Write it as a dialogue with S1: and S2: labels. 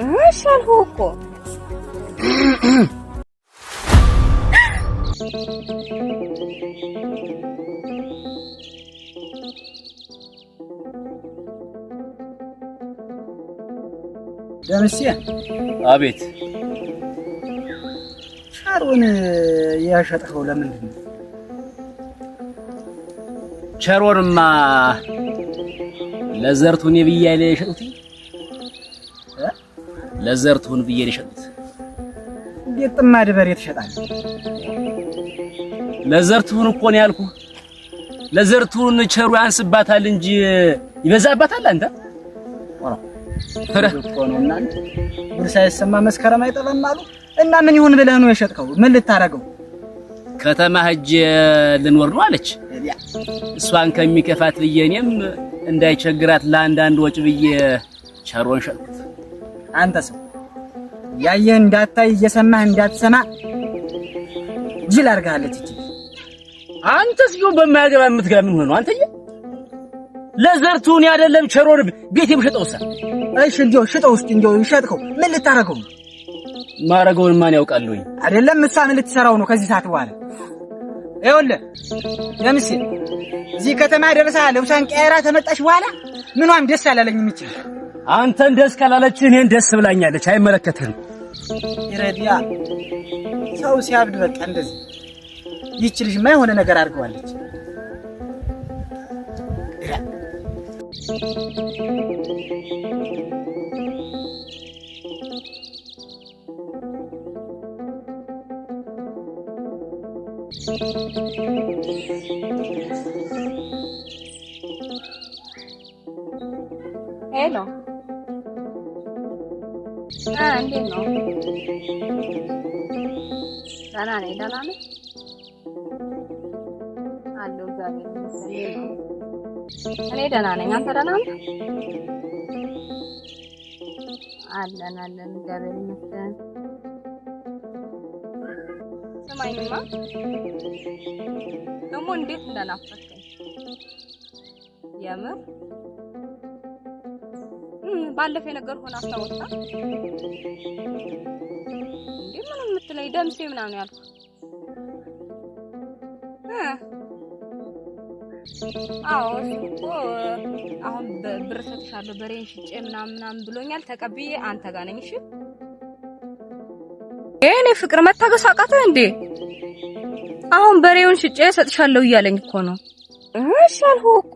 S1: ايش الهوكو
S2: ደምሲያ
S3: አቤት
S2: ቻሮን ያሸጠኸው ለምንድን ነው?
S3: ቻሮንማ ለዘርቱን ይብያለ የሸጡት ለዘርቱን ብዬ የሸጡት
S2: እንዴት ጥማድ በሬ ትሸጣለህ?
S3: ለዘርቱን እኮ ነው ያልኩህ። ለዘርቱን ቸሩ ያንስባታል እንጂ ይበዛባታል። አንተ ወራ
S2: እኮ ነው እናንተ ጉርሳ ይሰማ መስከረም አይጠባም አሉ እና ምን ይሁን ብለህ ነው የሸጥከው? ምን ልታረገው?
S3: ከተማ ሂጅ ልንወር ነው አለች። እሷን ከሚከፋት ብዬ እኔም እንዳይቸግራት ለአንዳንድ ወጭ ብዬ ቸሮን ሸጥኩት።
S2: አንተ ሰው ያየህ እንዳታይ እየሰማህ እንዳትሰማ ጅል አድርጋለች እቺ።
S3: አንተስ ይሁን በማያገባ የምትገባ ምን ሆነው አንተዬ? ለዘርቱን አይደለም ቸሮን ቤት የምሸጠውሳ።
S2: እሺ እንዴው ሽጠው ውስጥ እንዴው ይሸጥከው ምን ልታረገው?
S3: ማረገውን ማን ያውቃልኝ?
S2: አይደለም እሷ ምን ልትሰራው ነው ከዚህ ሰዓት በኋላ? ይኸውልህ ለምሲ እዚህ ከተማ ደረሳ ለውሳን ቀየራ ተመጣሽ በኋላ ምኗም ደስ አላለኝም እቺ።
S3: አንተን ደስ ካላለች እኔን ደስ ብላኛለች። አይመለከትህም።
S2: ይረዲያ ሰው ሲያብድ በቃ እንደዚህ ይቺ ልጅ የማይሆነ ነገር አድርገዋለች።
S1: ሄሎ እንዴት ነው? ደህና ነኝ። ደህና ነኝ አለሁ እግዚአብሔር ይመስገን። እኔ ደህና ነኝ። አንተ ደህና ነህ? አለን እግዚአብሔር ይመስገን። ስማኝማ ደግሞ እንዴት እንደናፈቀኝ የምር ባለፈ ነገር ሆነ አስታወስታ እንዴ ምን የምትለኝ ደምሴ ምናምን ያልኩ አዎ እኮ አሁን ብር ሰጥሻለሁ በሬን ሽጬ ምናምን ብሎኛል። ተቀብዬ አንተ ጋር ነኝ። እሺ እኔ ፍቅር መታገስ አቃተህ እንዴ? አሁን በሬውን ሽጬ ሰጥሻለሁ እያለኝ እኮ ነው። እሺ አልኩህ እኮ